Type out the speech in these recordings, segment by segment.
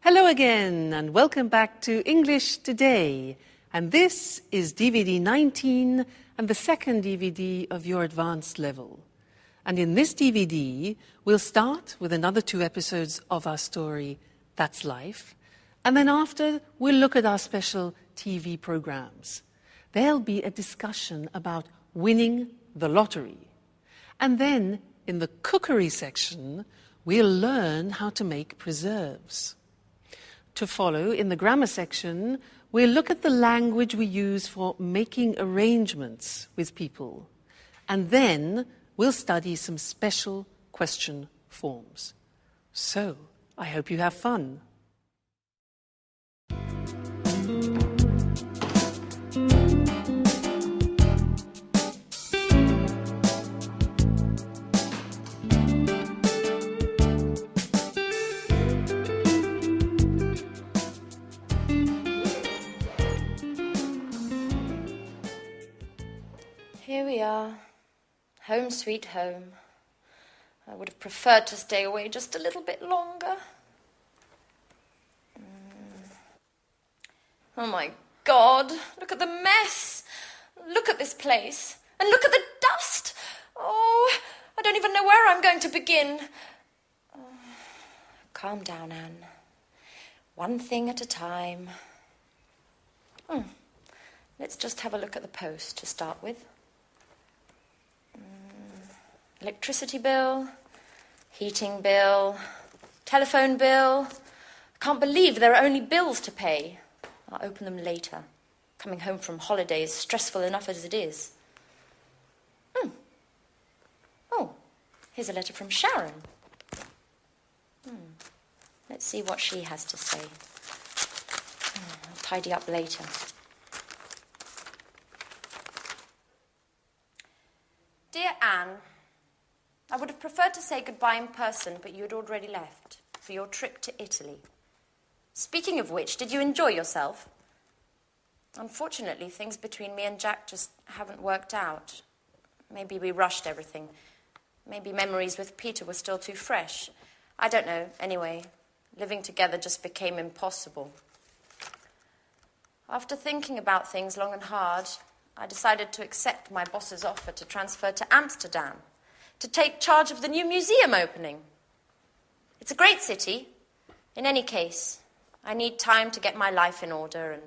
Hello again and welcome back to English Today. And this is DVD 19 and the second DVD of your advanced level. And in this DVD, we'll start with another 2 episodes of our story, That's Life. And then after, we'll look at our special TV programs. There'll be a discussion about winning the lottery. And then, in the cookery section, we'll learn how to make preserves. To follow, in the grammar section, we'll look at the language we use for making arrangements with people. And then we'll study some special question forms. So, I hope you have fun. Here we are, home sweet home. I would have preferred to stay away just a little bit longer. Oh my God, look at the mess. Look at this place, and look at the dust. Oh, I don't even know where I'm going to begin. Oh, calm down, Anne. One thing at a time. Let's just have a look at the post to start with. Electricity bill, heating bill, telephone bill. I can't believe there are only bills to pay. I'll open them later. Coming home from holiday is stressful enough as it is. Oh, here's a letter from Sharon. Let's see what she has to say. I'll tidy up later. Dear Anne, I would have preferred to say goodbye in person, but you had already left for your trip to Italy. Speaking of which, did you enjoy yourself? Unfortunately, things between me and Jack just haven't worked out. Maybe we rushed everything. Maybe memories with Peter were still too fresh. I don't know. Anyway, living together just became impossible. After thinking about things long and hard, I decided to accept my boss's offer to transfer to Amsterdam, to take charge of the new museum opening. It's a great city. In any case, I need time to get my life in order and,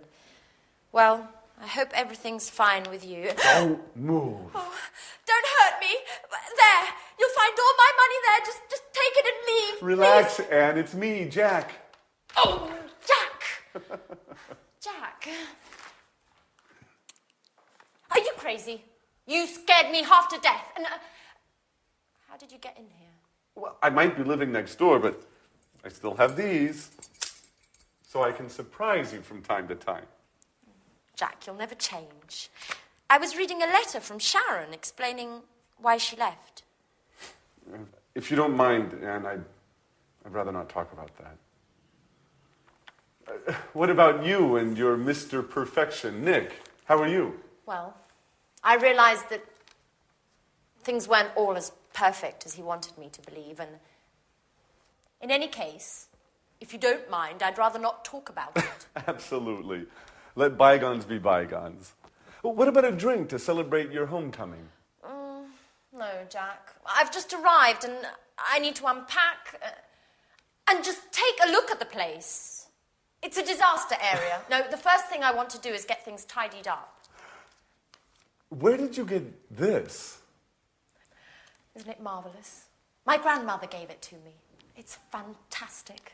well, I hope everything's fine with you. Don't move. Oh, don't hurt me. There, you'll find all my money there. Just take it and leave. Relax, please. Anne. It's me, Jack. Oh, Jack. Jack. Are you crazy? You scared me half to death. And how did you get in here? Well, I might be living next door, but I still have these. So I can surprise you from time to time. Jack, you'll never change. I was reading a letter from Sharon explaining why she left. If you don't mind, Anne, I'd rather not talk about that. What about you and your Mr. Perfection, Nick? How are you? Well, I realized that things weren't all as perfect as he wanted me to believe, and in any case, if you don't mind, I'd rather not talk about it. Absolutely. Let bygones be bygones. What about a drink to celebrate your homecoming? No, Jack. I've just arrived and I need to unpack and just take a look at the place. It's a disaster area. No, the first thing I want to do is get things tidied up. Where did you get this? Isn't it marvelous? My grandmother gave it to me. It's fantastic.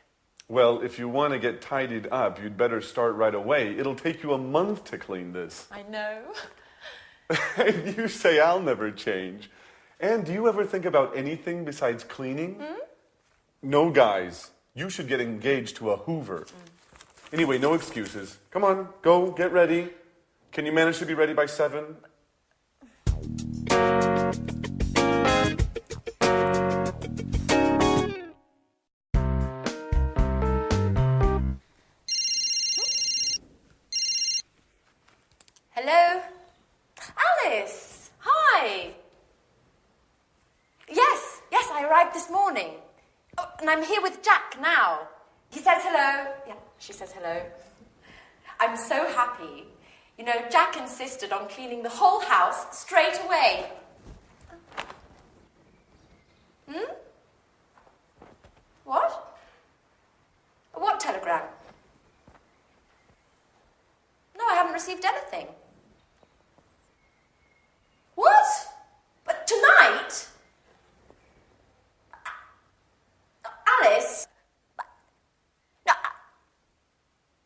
Well, if you want to get tidied up, you'd better start right away. It'll take you a month to clean this. I know. And you say I'll never change. And do you ever think about anything besides cleaning? No, guys. You should get engaged to a Hoover. Anyway, no excuses. Come on, go, get ready. Can you manage to be ready by 7? Hello? Alice! Hi! Yes, I arrived this morning. Oh, and I'm here with Jack now. He says hello. Yeah, she says hello. I'm so happy. You know, Jack insisted on cleaning the whole house straight away. What? What telegram? No, I haven't received anything. What? But tonight? Alice? No.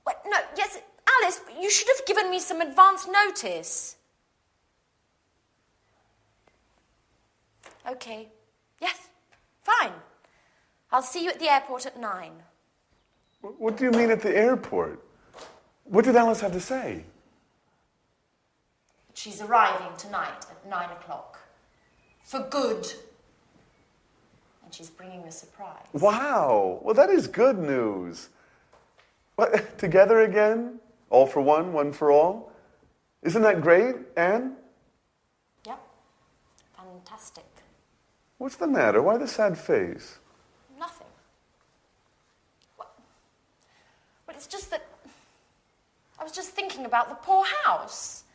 Wait, no, yes, Alice, you should have given me some advance notice. Okay. Yes, fine. I'll see you at the airport at 9. What do you mean at the airport? What did Alice have to say? She's arriving tonight at 9 o'clock. For good. And she's bringing a surprise. Wow. Well, that is good news. What, together again? All for one for all? Isn't that great, Anne? Yep. Fantastic. What's the matter? Why the sad face? Nothing. Well, it's just that I was just thinking about the poor house.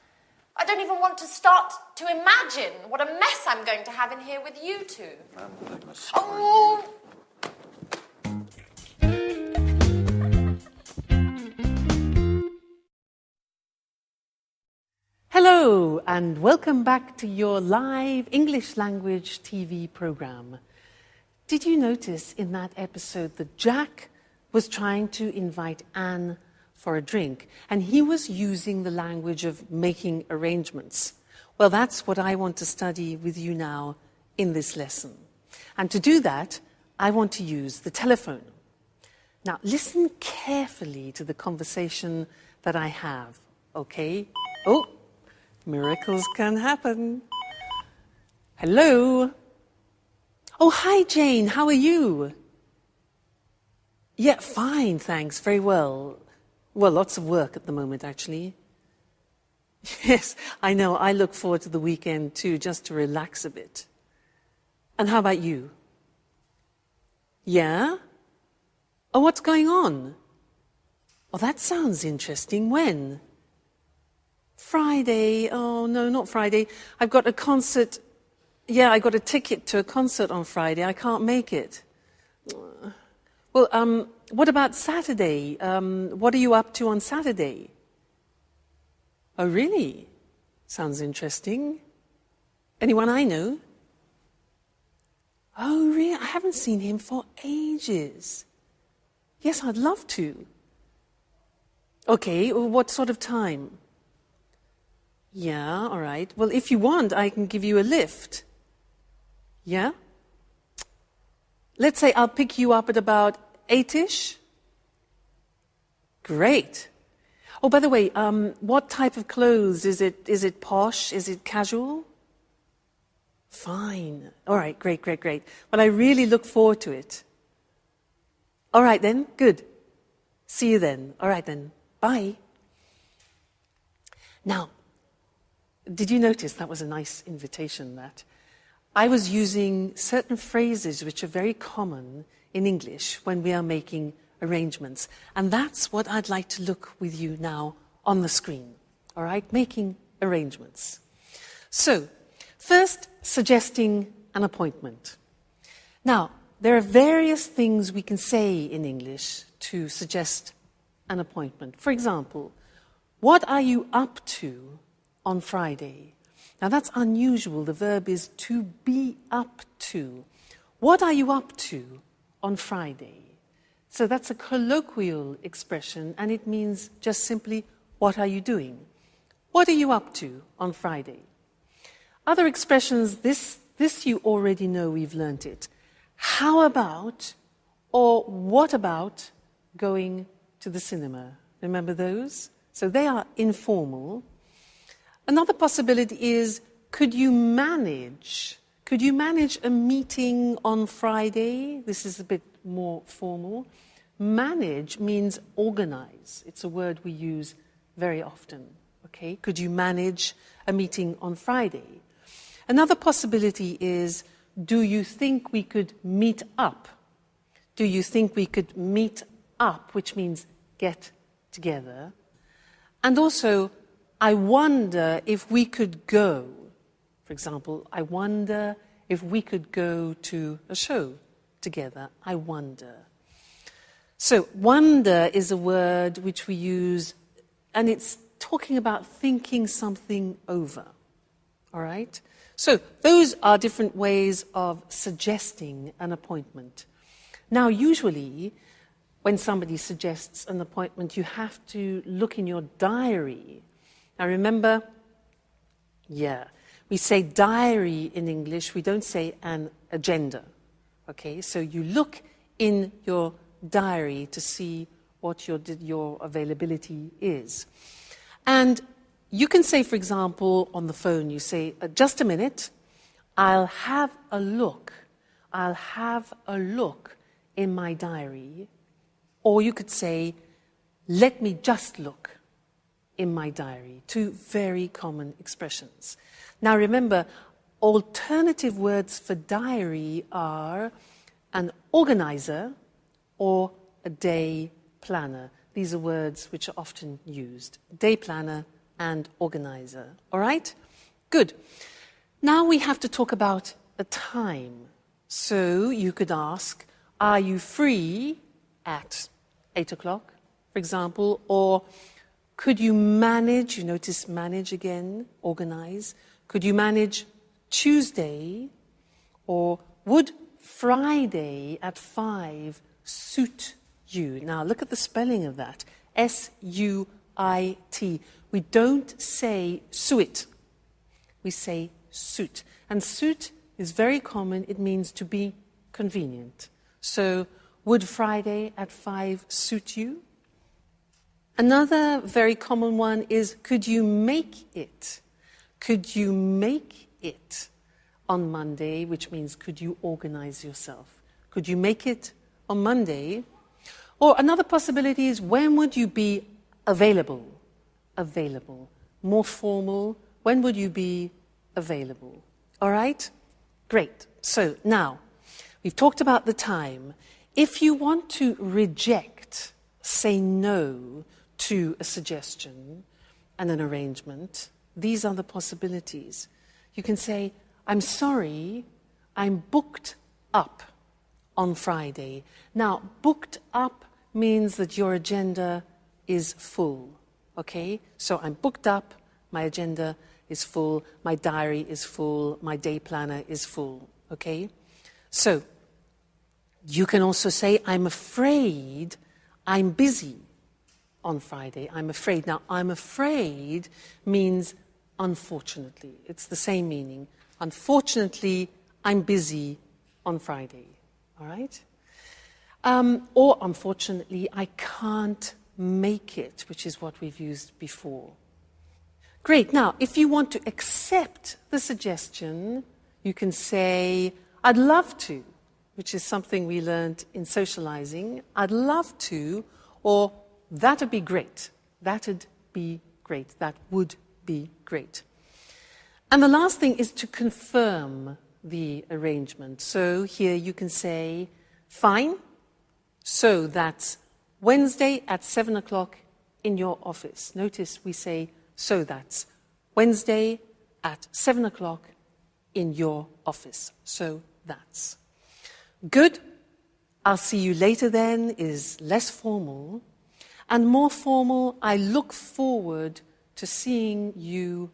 I don't even want to start to imagine what a mess I'm going to have in here with you two. Oh! Hello, and welcome back to your live English language TV program. Did you notice in that episode that Jack was trying to invite Anne for a drink, and he was using the language of making arrangements? Well, that's what I want to study with you now in this lesson. And to do that, I want to use the telephone. Now, listen carefully to the conversation that I have, okay? Oh, miracles can happen. Hello? Oh, hi, Jane. How are you? Yeah, fine, thanks. Very well. Well, lots of work at the moment, actually. Yes, I know. I look forward to the weekend, too, just to relax a bit. And how about you? Yeah? Oh, what's going on? Oh, that sounds interesting. When? Friday. Oh, no, not Friday. I've got a concert. Yeah, I got a ticket to a concert on Friday. I can't make it. Well, what about Saturday? What are you up to on Saturday? Oh, really? Sounds interesting. Anyone I know? Oh, really? I haven't seen him for ages. Yes, I'd love to. Okay, well, what sort of time? Yeah, all right. Well, if you want, I can give you a lift. Yeah? Let's say I'll pick you up at about 8-ish. Great. Oh, by the way, what type of clothes? Is it posh? Is it casual? Fine. All right, great. Well, I really look forward to it. All right then, good. See you then. All right then, bye. Now, did you notice that was a nice invitation, that? I was using certain phrases which are very common in English when we are making arrangements. And that's what I'd like to look with you now on the screen. All right, making arrangements. So, first, suggesting an appointment. Now, there are various things we can say in English to suggest an appointment. For example, what are you up to on Friday? Now, that's unusual. The verb is to be up to. What are you up to on Friday? So that's a colloquial expression, and it means just simply, what are you doing? What are you up to on Friday? Other expressions, this you already know, we've learnt it. How about, or what about going to the cinema? Remember those? So they are informal. Another possibility is, could you manage a meeting on Friday? This is a bit more formal. Manage means organize. It's a word we use very often. Okay? Could you manage a meeting on Friday? Another possibility is, do you think we could meet up? Do you think we could meet up, which means get together. And also, I wonder if we could go. For example, I wonder if we could go to a show together. I wonder. So, wonder is a word which we use, and it's talking about thinking something over. All right? So, those are different ways of suggesting an appointment. Now, usually, when somebody suggests an appointment, you have to look in your diary. Now, remember, we say diary in English, we don't say an agenda. Okay, so you look in your diary to see what your availability is. And you can say, for example, on the phone, you say, just a minute, I'll have a look in my diary. Or you could say, let me just look in my diary. Two very common expressions. Now remember, alternative words for diary are an organizer or a day planner. These are words which are often used. Day planner and organizer. All right? Good. Now we have to talk about a time. So you could ask, are you free at 8 o'clock, for example? Or could you manage, you notice manage again, organize. Could you manage Tuesday? Or would Friday at 5 suit you? Now look at the spelling of that. S-U-I-T. We don't say suit. We say suit. And suit is very common. It means to be convenient. So, would Friday at 5 suit you? Another very common one is, could you make it? Could you make it on Monday, which means could you organize yourself? Could you make it on Monday? Or another possibility is, when would you be available? Available. More formal, when would you be available? All right? Great. So now, we've talked about the time. If you want to reject, say no to a suggestion and an arrangement, these are the possibilities. You can say, I'm sorry, I'm booked up on Friday. Now, booked up means that your agenda is full, okay? So I'm booked up, my agenda is full, my diary is full, my day planner is full, okay? So, you can also say, I'm afraid I'm busy on Friday. I'm afraid. Now, I'm afraid means unfortunately. It's the same meaning. Unfortunately, I'm busy on Friday. All right? Or unfortunately, I can't make it, which is what we've used before. Great. Now, if you want to accept the suggestion, you can say, I'd love to, which is something we learned in socializing. I'd love to, or that'd be great. That'd be great. That would be great. And the last thing is to confirm the arrangement. So here you can say, fine, so that's Wednesday at 7 o'clock in your office. Notice we say, so that's Wednesday at 7 o'clock in your office. So that's. Good. I'll see you later then is less formal. And more formal, I look forward to seeing you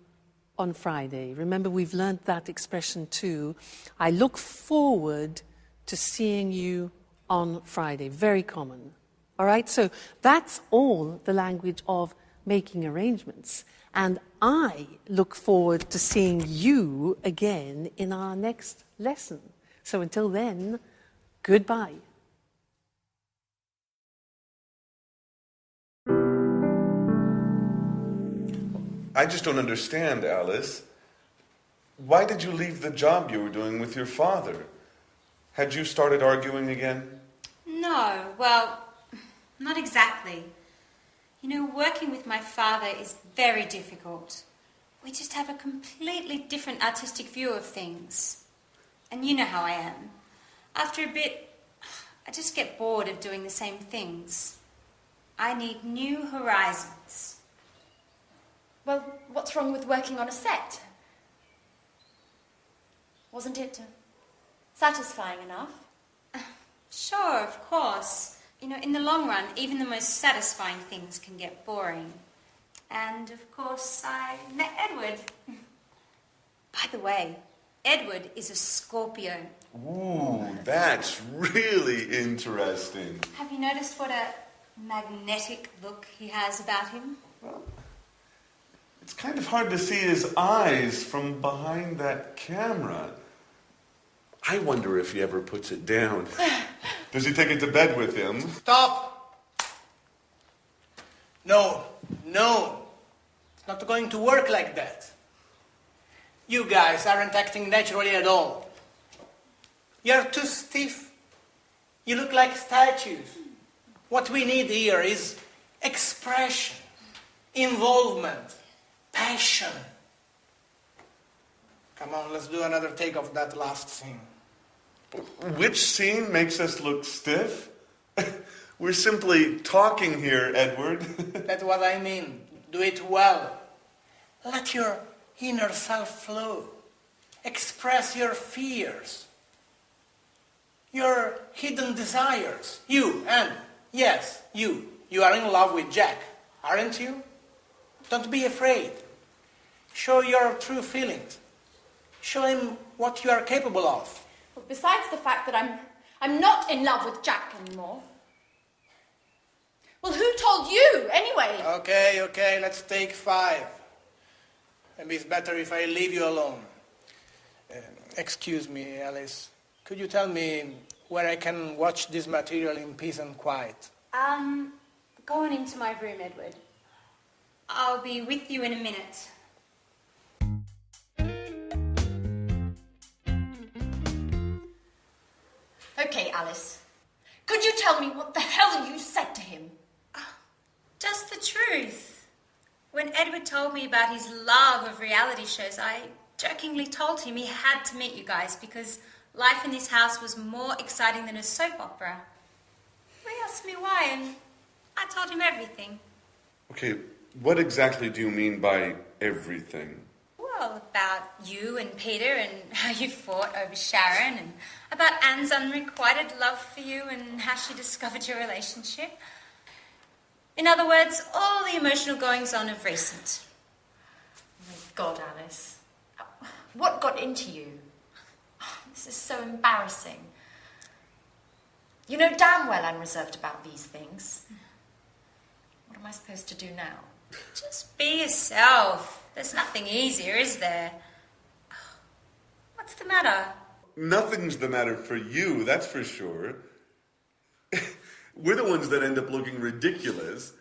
on Friday. Remember, we've learned that expression too. I look forward to seeing you on Friday. Very common. All right, so that's all the language of making arrangements. And I look forward to seeing you again in our next lesson. So until then, goodbye. I just don't understand, Alice. Why did you leave the job you were doing with your father? Had you started arguing again? No, well, not exactly. You know, working with my father is very difficult. We just have a completely different artistic view of things. And you know how I am. After a bit, I just get bored of doing the same things. I need new horizons. Well, what's wrong with working on a set? Wasn't it satisfying enough? Sure, of course. You know, in the long run, even the most satisfying things can get boring. And, of course, I met Edward. By the way, Edward is a Scorpio. Ooh, that's really interesting. Have you noticed what a magnetic look he has about him? Well, it's kind of hard to see his eyes from behind that camera. I wonder if he ever puts it down. Does he take it to bed with him? Stop! No, it's not going to work like that. You guys aren't acting naturally at all. You're too stiff. You look like statues. What we need here is expression, involvement, passion. Come on, let's do another take of that last scene. Which scene makes us look stiff? We're simply talking here, Edward. That's what I mean. Do it well. Let your inner self flow. Express your fears, your hidden desires. You, and yes, you are in love with Jack, aren't you? Don't be afraid. Show your true feelings. Show him what you are capable of. Well, besides the fact that I'm not in love with Jack anymore. Well, who told you, anyway? Okay, let's take 5. Maybe it's better if I leave you alone. Excuse me, Alice. Could you tell me where I can watch this material in peace and quiet? Go on into my room, Edward. I'll be with you in a minute. Okay, Alice. Could you tell me what the hell you said to him? Just the truth. When Edward told me about his love of reality shows, I jokingly told him he had to meet you guys because life in this house was more exciting than a soap opera. He asked me why, and I told him everything. Okay, what exactly do you mean by everything? Well, about you and Peter and how you fought over Sharon, and about Anne's unrequited love for you and how she discovered your relationship. In other words, all the emotional goings-on of recent. Oh my God, Alice. What got into you? This is so embarrassing. You know damn well I'm reserved about these things. What am I supposed to do now? Just be yourself. There's nothing easier, is there? What's the matter? Nothing's the matter for you, that's for sure. We're the ones that end up looking ridiculous.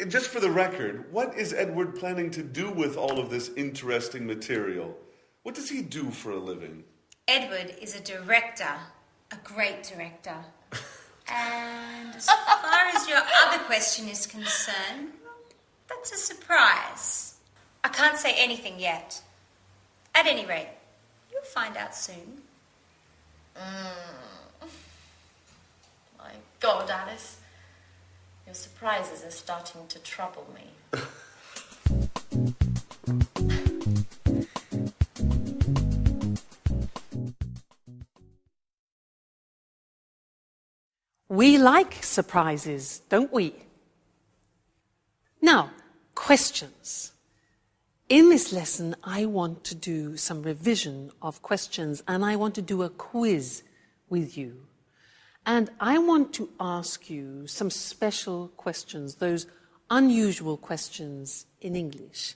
Just for the record, what is Edward planning to do with all of this interesting material? What does he do for a living? Edward is a director, a great director. And as far as your other question is concerned, that's a surprise. I can't say anything yet. At any rate, you'll find out soon. My God, Alice. Your surprises are starting to trouble me. We like surprises, don't we? Now, questions. In this lesson, I want to do some revision of questions, and I want to do a quiz with you. And I want to ask you some special questions, those unusual questions in English.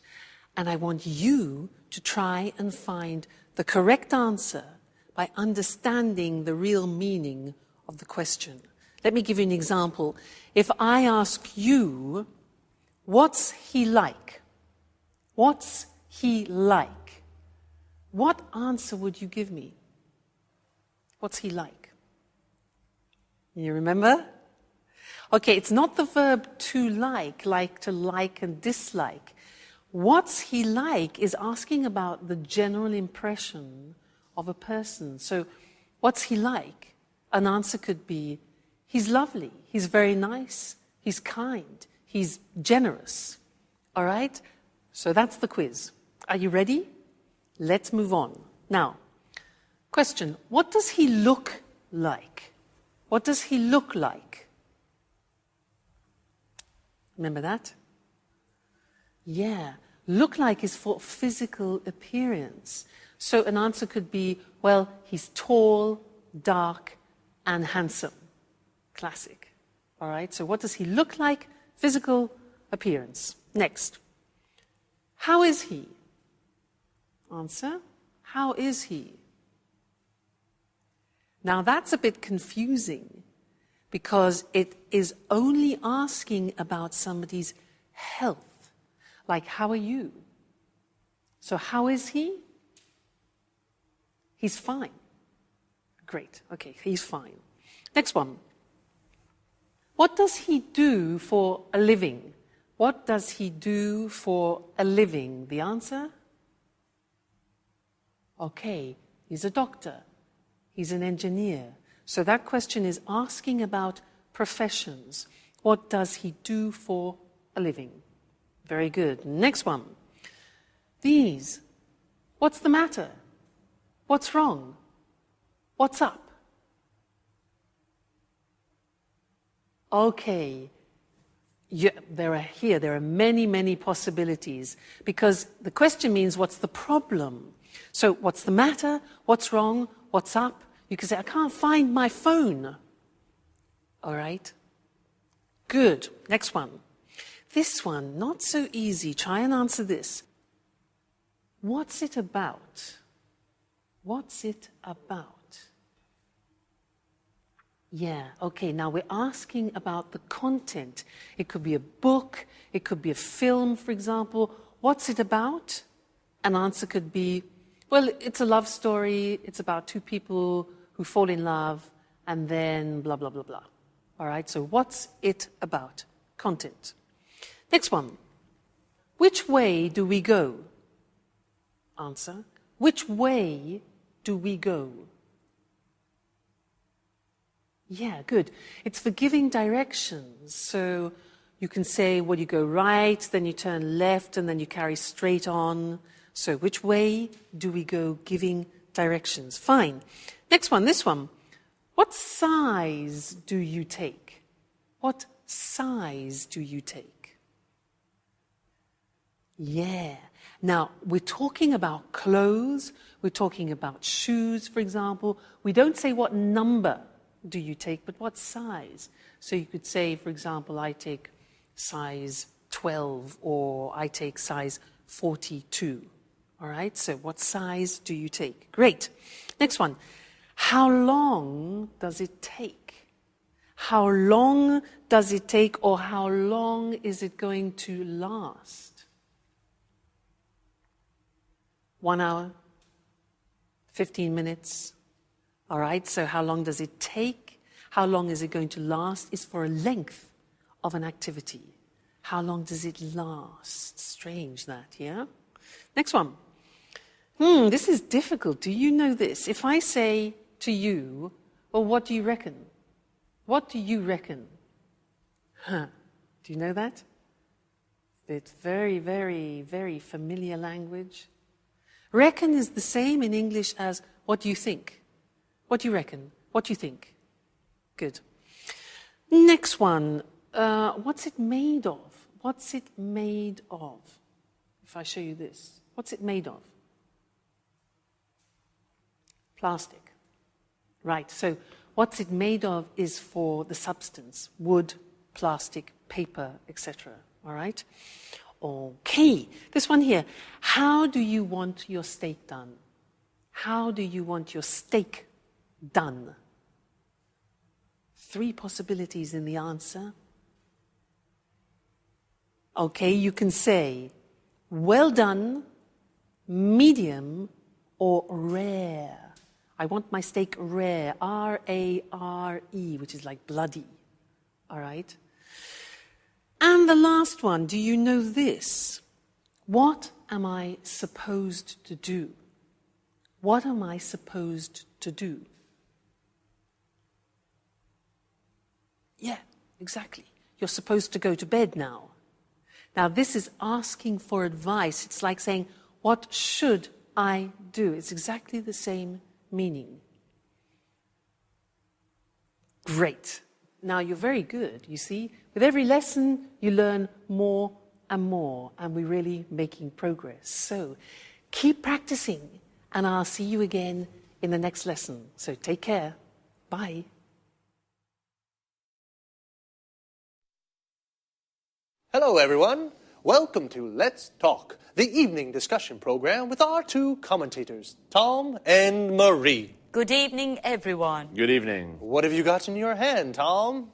And I want you to try and find the correct answer by understanding the real meaning of the question. Let me give you an example. If I ask you, what's he like? What's he like? What answer would you give me? What's he like? You remember? Okay, it's not the verb to like to like and dislike. What's he like is asking about the general impression of a person. So, what's he like? An answer could be, he's lovely, he's very nice, he's kind, he's generous. All right? So that's the quiz. Are you ready? Let's move on. Now, question, what does he look like? What does he look like? Remember that? Yeah, look like is for physical appearance. So an answer could be, well, he's tall, dark, and handsome. Classic. All right, so what does he look like? Physical appearance. Next. How is he? Answer, how is he? Now that's a bit confusing because it is only asking about somebody's health. Like, how are you? So how is he? He's fine. Great. Okay, he's fine. Next one. What does he do for a living? What does he do for a living? The answer? Okay, he's a doctor. He's an engineer. So that question is asking about professions. What does he do for a living? Very good. Next one. These. What's the matter? What's wrong? What's up? Okay. Yeah, there are many, many possibilities because the question means what's the problem? So what's the matter? What's wrong? What's up? You can say, I can't find my phone. All right. Good. Next one. This one, not so easy. Try and answer this. What's it about? What's it about? Yeah, okay, now we're asking about the content. It could be a book, it could be a film, for example. What's it about? An answer could be, well, it's a love story, it's about two people who fall in love, and then blah, blah, blah, blah. All right, so what's it about? Content. Next one. Which way do we go? Answer. Which way do we go? Yeah, good. It's for giving directions. So you can say, well, you go right, then you turn left, and then you carry straight on. So which way do we go giving directions? Fine. Next one, this one. What size do you take? What size do you take? Yeah. Now, we're talking about clothes. We're talking about shoes, for example. We don't say what number do you take, but what size? So you could say, for example, I take size 12 or I take size 42. All right, so what size do you take? Great. Next one. How long does it take? How long does it take or how long is it going to last? 1 hour? 15 minutes? All right, so how long does it take? How long is it going to last? Is for a length of an activity. How long does it last? Strange that, yeah? Next one. This is difficult. Do you know this? If I say to you, well, what do you reckon? What do you reckon? Do you know that? It's very, very, very familiar language. Reckon is the same in English as what do you think? What do you reckon? What do you think? Good. Next one. What's it made of? What's it made of? If I show you this. What's it made of? Plastic. Right. So what's it made of is for the substance. Wood, plastic, paper, etc. All right? Okay. This one here. How do you want your steak done? How do you want your steak done? 3 possibilities in the answer. Okay, you can say well done, medium, or rare. I want my steak rare, R-A-R-E, which is like bloody. All right? And the last one, do you know this? What am I supposed to do? What am I supposed to do? Yeah, exactly. you're supposed to go to bed now. Now, this is asking for advice. It's like saying, what should I do? It's exactly the same meaning. Great. Now, you're very good, you see. With every lesson, you learn more and more, and we're really making progress. So, keep practicing, and I'll see you again in the next lesson. So, take care. Bye. Hello, everyone. Welcome to Let's Talk, the evening discussion program with our two commentators, Tom and Marie. Good evening, everyone. Good evening. What have you got in your hand, Tom?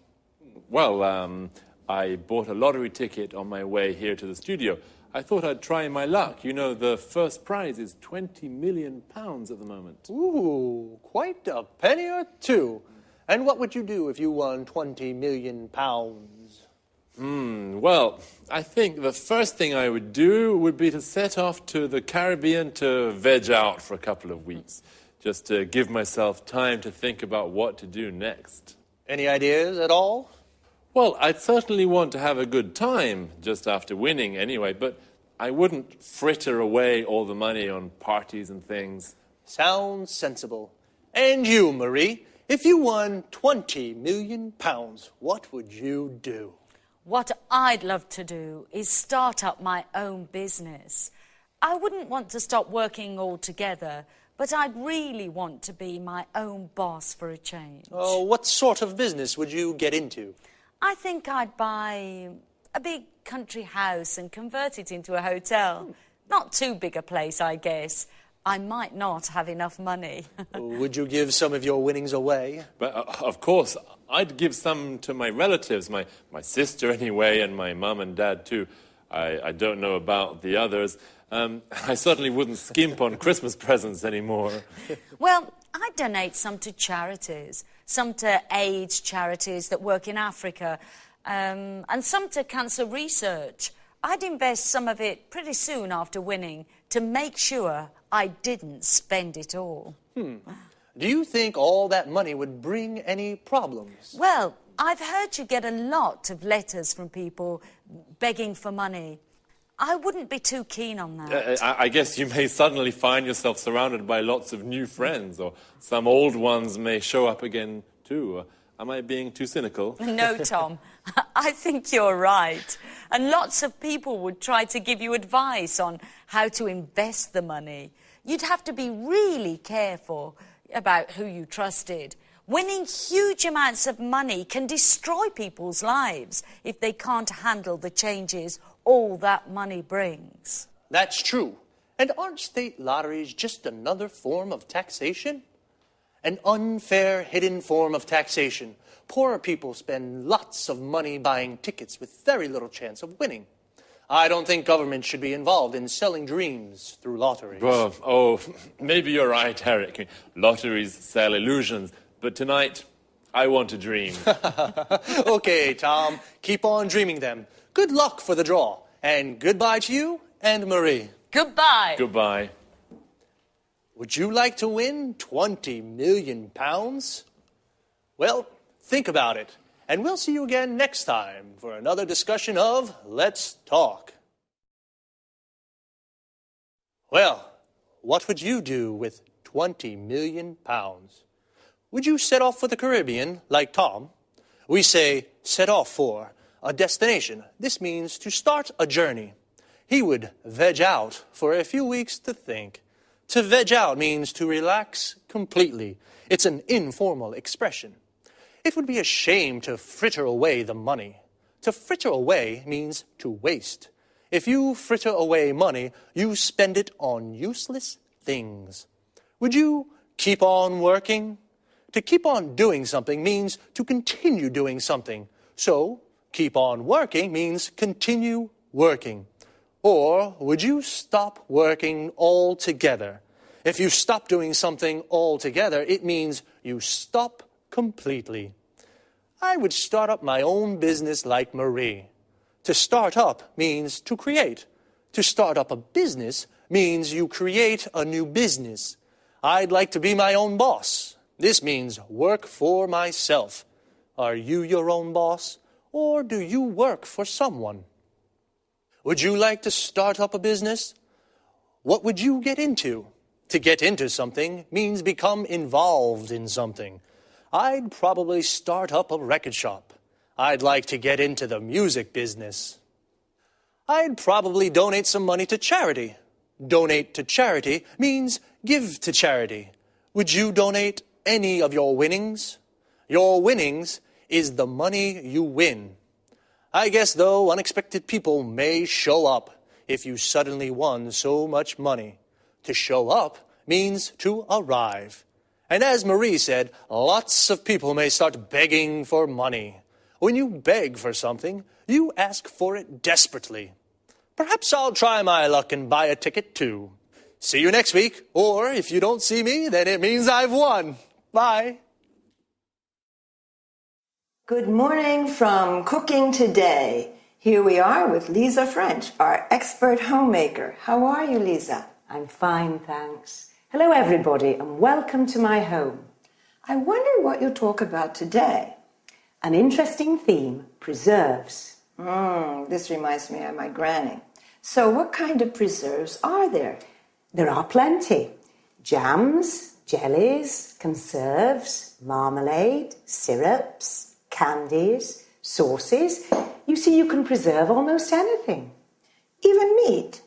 Well, I bought a lottery ticket on my way here to the studio. I thought I'd try my luck. You know, the first prize is £20 million at the moment. Ooh, quite a penny or two. And what would you do if you won £20 million? Well, I think the first thing I would do would be to set off to the Caribbean to veg out for a couple of weeks, just to give myself time to think about what to do next. Any ideas at all? Well, I'd certainly want to have a good time just after winning anyway, but I wouldn't fritter away all the money on parties and things. Sounds sensible. And you, Marie, if you won £20 million, what would you do? What I'd love to do is start up my own business. I wouldn't want to stop working altogether, but I'd really want to be my own boss for a change. Oh, what sort of business would you get into? I think I'd buy a big country house and convert it into a hotel. Not too big a place, I guess. I might not have enough money. Would you give some of your winnings away? But, of course, I'd give some to my relatives, my sister anyway, and my mum and dad too. I don't know about the others. I certainly wouldn't skimp on Christmas presents anymore. Well, I'd donate some to charities, some to AIDS charities that work in Africa, and some to cancer research. I'd invest some of it pretty soon after winning to make sure I didn't spend it all. Do you think all that money would bring any problems? Well, I've heard you get a lot of letters from people begging for money. I wouldn't be too keen on that. I guess you may suddenly find yourself surrounded by lots of new friends, or some old ones may show up again too. Am I being too cynical? No, Tom. I think you're right. And lots of people would try to give you advice on how to invest the money. You'd have to be really careful about who you trusted. Winning huge amounts of money can destroy people's lives if they can't handle the changes all that money brings. That's true. And aren't state lotteries just another form of taxation? An unfair, hidden form of taxation. Poorer people spend lots of money buying tickets with very little chance of winning. I don't think government should be involved in selling dreams through lotteries. Well, maybe you're right, Eric. Lotteries sell illusions. But tonight, I want to dream. Okay, Tom, keep on dreaming them. Good luck for the draw. And goodbye to you and Marie. Goodbye. Goodbye. Would you like to win £20 million? Well, think about it. And we'll see you again next time for another discussion of Let's Talk. Well, what would you do with £20 million? Would you set off for the Caribbean, like Tom? We say set off for a destination. This means to start a journey. He would veg out for a few weeks to think. To veg out means to relax completely. It's an informal expression. It would be a shame to fritter away the money. To fritter away means to waste. If you fritter away money, you spend it on useless things. Would you keep on working? To keep on doing something means to continue doing something. So, keep on working means continue working. Or would you stop working altogether? If you stop doing something altogether, it means you stop completely. I would start up my own business like Marie. To start up means to create. To start up a business means you create a new business. I'd like to be my own boss. This means work for myself. Are you your own boss? or do you work for someone? Would you like to start up a business? What would you get into? To get into something means become involved in something. I'd probably start up a record shop. I'd like to get into the music business. I'd probably donate some money to charity. Donate to charity means give to charity. Would you donate any of your winnings? Your winnings is the money you win. I guess, though, unexpected people may show up if you suddenly won so much money. To show up means to arrive. And as Marie said, lots of people may start begging for money. When you beg for something, you ask for it desperately. Perhaps I'll try my luck and buy a ticket too. See you next week, or if you don't see me, then it means I've won. Bye. Good morning from Cooking Today. Here we are with Lisa French, our expert homemaker. How are you, Lisa? I'm fine, thanks. Hello, everybody, and welcome to my home. I wonder what you'll talk about today. An interesting theme, preserves. This reminds me of my granny. So what kind of preserves are there? There are plenty. Jams, jellies, conserves, marmalade, syrups, candies, sauces. You see, you can preserve almost anything. Even meat?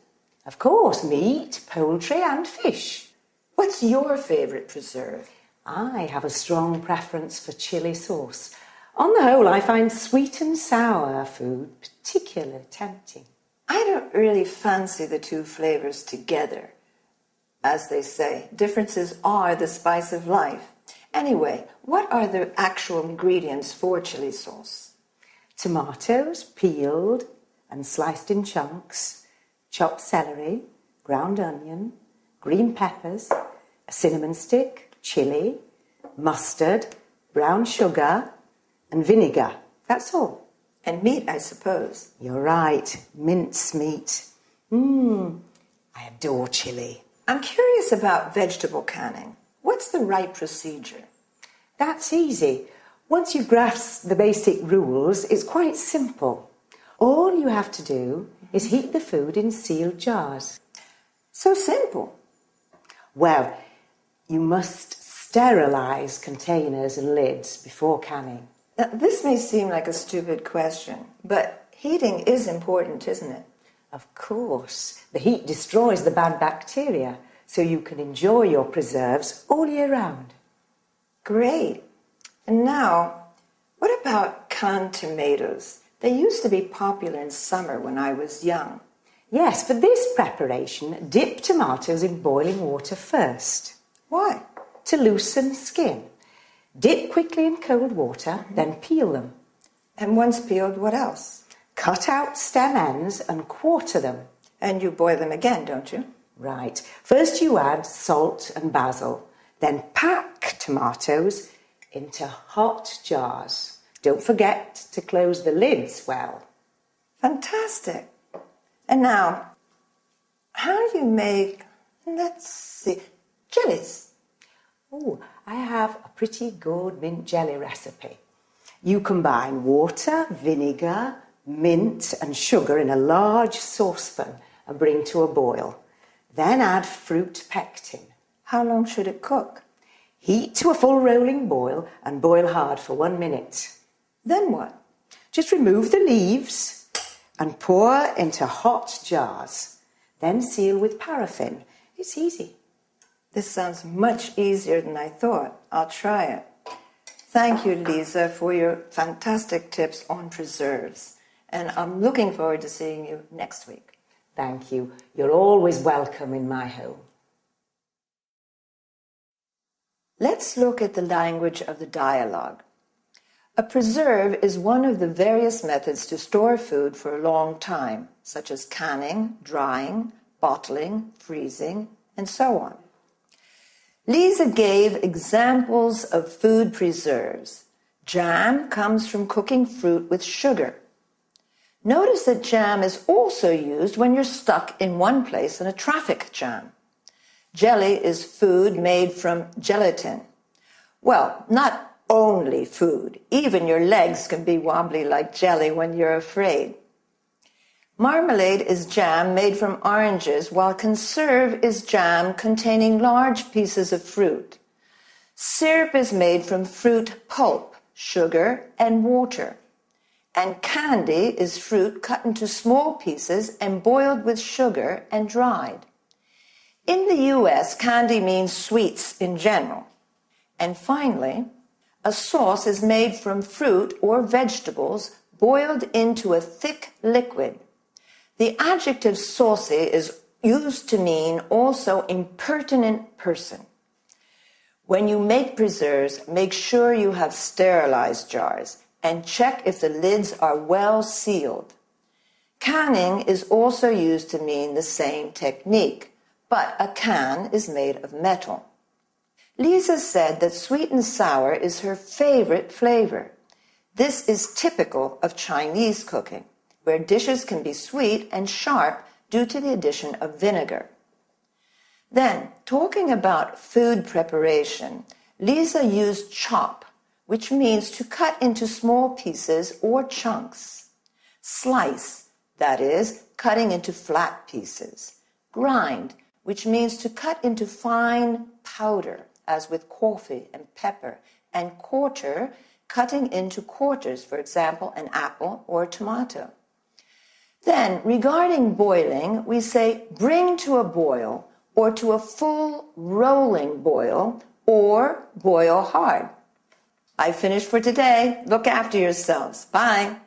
Of course, meat, poultry and fish. What's your favourite preserve? I have a strong preference for chili sauce. On the whole, I find sweet and sour food particularly tempting. I don't really fancy the two flavours together. As they say, differences are the spice of life. Anyway, what are the actual ingredients for chili sauce? Tomatoes, peeled and sliced in chunks, chopped celery, ground onion, green peppers, a cinnamon stick, chili, mustard, brown sugar, and vinegar. That's all. And meat, I suppose. You're right, mince meat. I adore chili. I'm curious about vegetable canning. What's the right procedure? That's easy. Once you've grasped the basic rules, it's quite simple. All you have to do is heat the food in sealed jars. So simple. Well, you must sterilize containers and lids before canning. Now, this may seem like a stupid question, but heating is important, isn't it? Of course. The heat destroys the bad bacteria, so you can enjoy your preserves all year round. Great. And now, what about canned tomatoes? They used to be popular in summer when I was young. Yes, for this preparation, dip tomatoes in boiling water first. Why? To loosen skin. Dip quickly in cold water, then peel them. And once peeled, what else? Cut out stem ends and quarter them. And you boil them again, don't you? Right. First you add salt and basil, then pack tomatoes into hot jars. Don't forget to close the lids well. Fantastic. And now, how do you make, let's see, jellies? Oh, I have a pretty good mint jelly recipe. You combine water, vinegar, mint and sugar in a large saucepan and bring to a boil. Then add fruit pectin. How long should it cook? Heat to a full rolling boil and boil hard for 1 minute. Then what? Just remove the leaves and pour into hot jars. Then seal with paraffin. It's easy. This sounds much easier than I thought. I'll try it. Thank you, Lisa, for your fantastic tips on preserves. And I'm looking forward to seeing you next week. Thank you. You're always welcome in my home. Let's look at the language of the dialogue. A preserve is one of the various methods to store food for a long time, such as canning, drying, bottling, freezing, and so on. Lisa gave examples of food preserves. Jam comes from cooking fruit with sugar. Notice that jam is also used when you're stuck in one place in a traffic jam. Jelly is food made from gelatin. Well, not only food. Even your legs can be wobbly like jelly when you're afraid. Marmalade is jam made from oranges, while conserve is jam containing large pieces of fruit. Syrup is made from fruit pulp, sugar, and water. And candy is fruit cut into small pieces and boiled with sugar and dried. In the US, candy means sweets in general. And finally, a sauce is made from fruit or vegetables boiled into a thick liquid. The adjective saucy is used to mean also impertinent person. When you make preserves, make sure you have sterilized jars and check if the lids are well sealed. Canning is also used to mean the same technique, but a can is made of metal. Lisa said that sweet and sour is her favorite flavor. This is typical of Chinese cooking, where dishes can be sweet and sharp due to the addition of vinegar. Then, talking about food preparation, Lisa used chop, which means to cut into small pieces or chunks. Slice, that is, cutting into flat pieces. Grind, which means to cut into fine powder, as with coffee and pepper. And quarter, cutting into quarters, for example, an apple or a tomato. Then, regarding boiling, we say bring to a boil, or to a full rolling boil, or boil hard. I finished for today. Look after yourselves. Bye.